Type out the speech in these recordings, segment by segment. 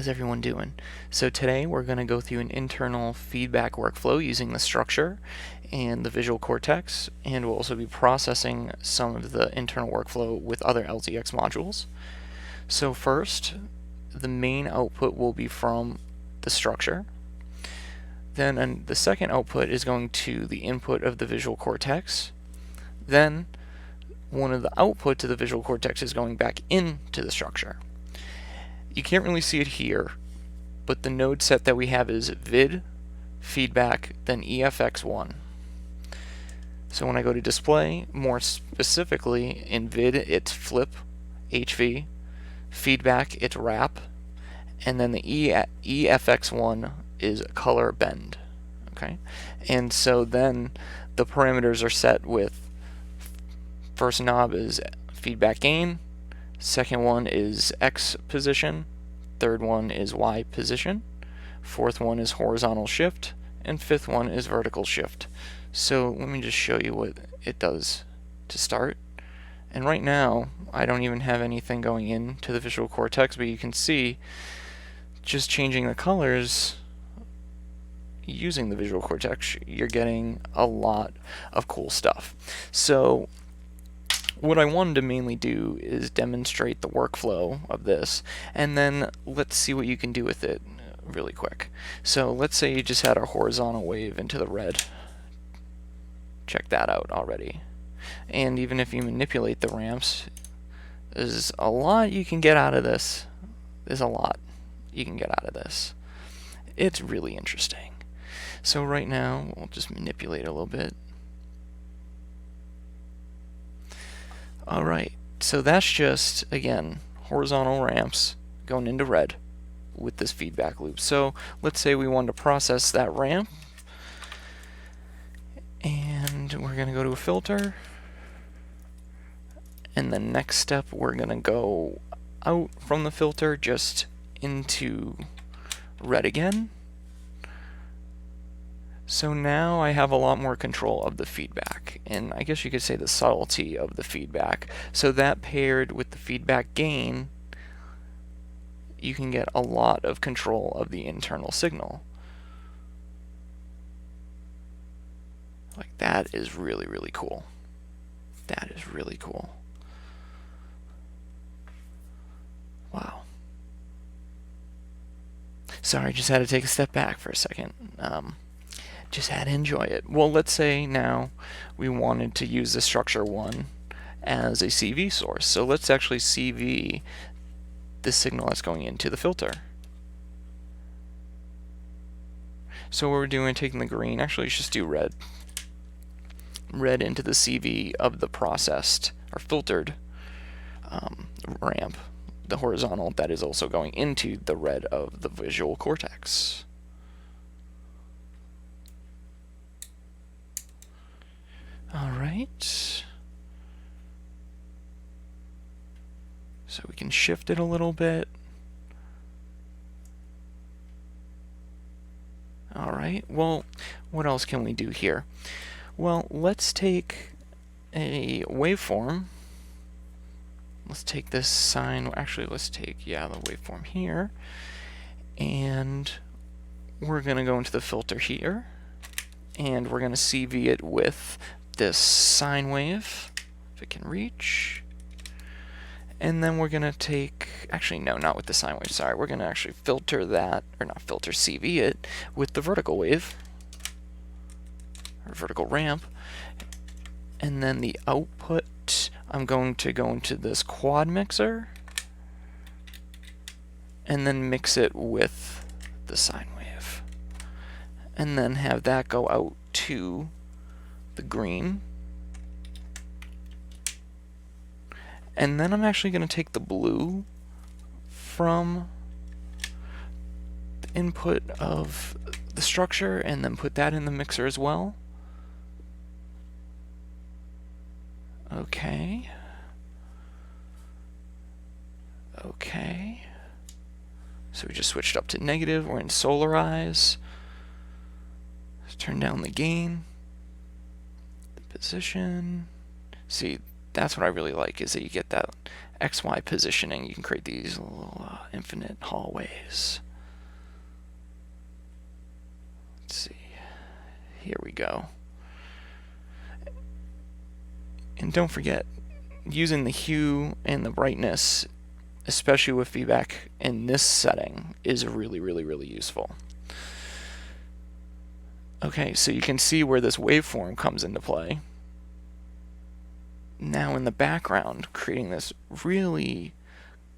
How's everyone doing? So today we're going to go through an internal feedback workflow using the structure and the visual cortex, and we'll also be processing some of the internal workflow with other LZX modules. So first, the main output will be from the structure. Then the second output is going to the input of the visual cortex. Then one of the outputs of the visual cortex is going back into the structure. You can't really see it here, but the node set that we have is vid, feedback, then EFX1. So when I go to display, more specifically in vid it's flip, HV, feedback it's wrap, and then the EFX1 is color bend. Okay, and so then the parameters are set with first knob is feedback gain, second one is X position, third one is Y position, fourth one is horizontal shift, and fifth one is vertical shift. So let me just show you what it does to start. And right now I don't even have anything going into the visual cortex, but you can see just changing the colors using the visual cortex, you're getting a lot of cool stuff. So what I wanted to mainly do is demonstrate the workflow of this, and then let's see what you can do with it really quick. So let's say you just had a horizontal wave into the red. Check that out already. And even if you manipulate the ramps, there's a lot you can get out of this. There's a lot you can get out of this. It's really interesting. So right now, we'll just manipulate a little bit. Alright, so that's just, again, horizontal ramps going into red with this feedback loop. So let's say we wanted to process that ramp, and we're going to go to a filter, and the next step we're going to go out from the filter just into red again. So now I have a lot more control of the feedback, and I guess you could say the subtlety of the feedback. So that paired with the feedback gain, you can get a lot of control of the internal signal. Like, that is really, really cool. That is really cool. Wow. Sorry, just had to take a step back for a second. Just had to enjoy it. Well, let's say now we wanted to use the structure 1 as a CV source. So let's actually CV the signal that's going into the filter. So what we're doing, taking the green, actually let's just do red. Red into the CV of the processed or filtered ramp, the horizontal that is also going into the red of the visual cortex. Alright, so we can shift it a little bit. Alright, well, what else can we do here? Well, let's take a waveform. Let's take this sine, actually let's take, the waveform here, and we're going to go into the filter here, and we're going to CV it with this sine wave, if it can reach, and then we're going to take, actually no, not with the sine wave, sorry, we're going to actually filter that, or not filter, CV it with the vertical wave, or vertical ramp, and then the output, I'm going to go into this quad mixer, and then mix it with the sine wave, and then have that go out to the green, and then I'm actually going to take the blue from the input of the structure and then put that in the mixer as well. Okay. Okay. So we just switched up to negative. We're in solarize. Let's turn down the gain. The position. See, that's what I really like, is that you get that XY positioning. You can create these little infinite hallways. Let's see. Here we go. And don't forget, using the hue and the brightness, especially with feedback in this setting, is really, really, really useful. Okay, so you can see where this waveform comes into play. Now in the background, creating this really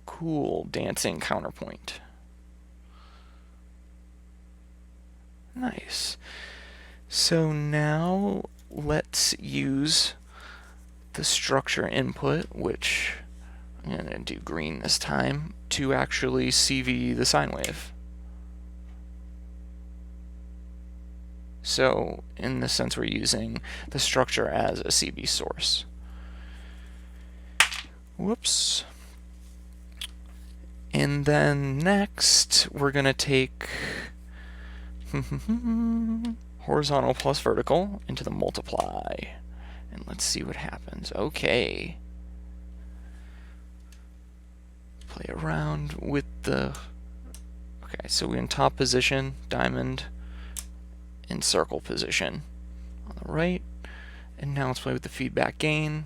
cool dancing counterpoint. Nice. So now let's use the structure input, which I'm going to do green this time, to actually CV the sine wave. So in this sense, we're using the structure as a CV source. Whoops. And then next, we're going to take horizontal plus vertical into the multiply. And let's see what happens. Okay. Play around with the... Okay, so we're in top position, diamond, in circle position on the right. And now let's play with the feedback gain.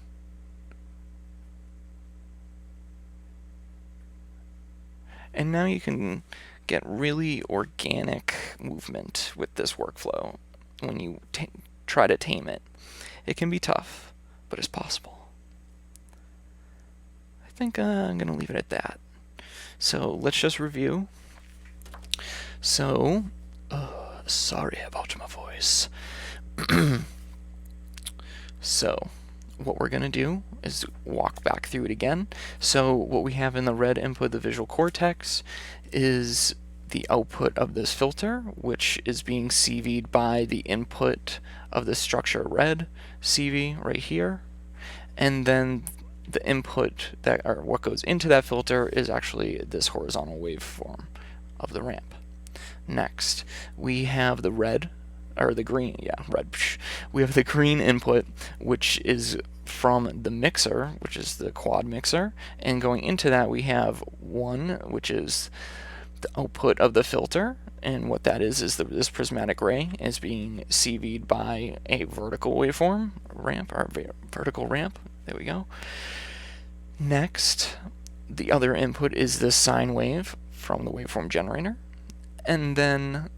And now you can get really organic movement with this workflow when you try to tame it. It can be tough, but it's possible. I think I'm going to leave it at that. So let's just review. So, sorry about my voice. So, what we're going to do is walk back through it again. So what we have in the red input, the visual cortex, is the output of this filter, which is being CV'd by the input of the structure red CV right here. And then the input that, or what goes into that filter, is actually this horizontal waveform of the ramp. Next, we have the red, or the green, yeah, red. We have the green input, which is from the mixer, which is the quad mixer, and going into that we have one, which is the output of the filter, and what that is this prismatic ray is being CV'd by a vertical waveform ramp, or vertical ramp. There we go. Next, the other input is this sine wave from the waveform generator, and then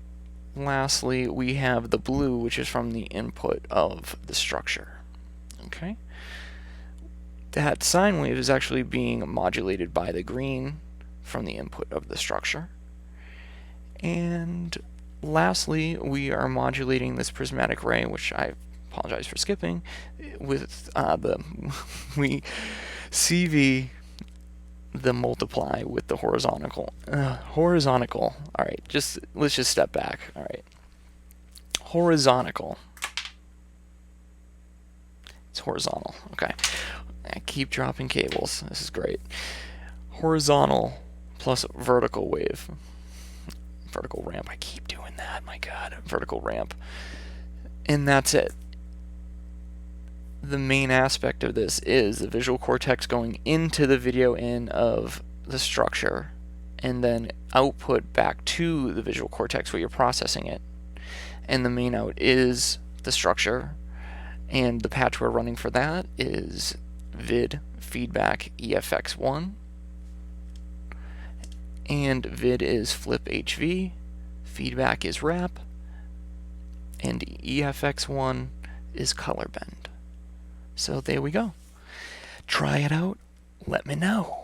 lastly we have the blue, which is from the input of the structure. Okay. That sine wave is actually being modulated by the green from the input of the structure. And lastly, we are modulating this prismatic ray, which I apologize for skipping, with we CV the multiply with the horizontal. Horizontal. All right, let's just step back. All right, horizontal. It's horizontal. Okay. I keep dropping cables. This is great. Horizontal plus vertical wave. Vertical ramp. I keep doing that. My God. Vertical ramp. And that's it. The main aspect of this is the visual cortex going into the video in of the structure and then output back to the visual cortex where you're processing it. And the main out is the structure. And the patch we're running for that is vid feedback EFX1, and vid is flip HV, feedback is wrap, and EFX1 is color bend. So there we go. Try it out. Let me know.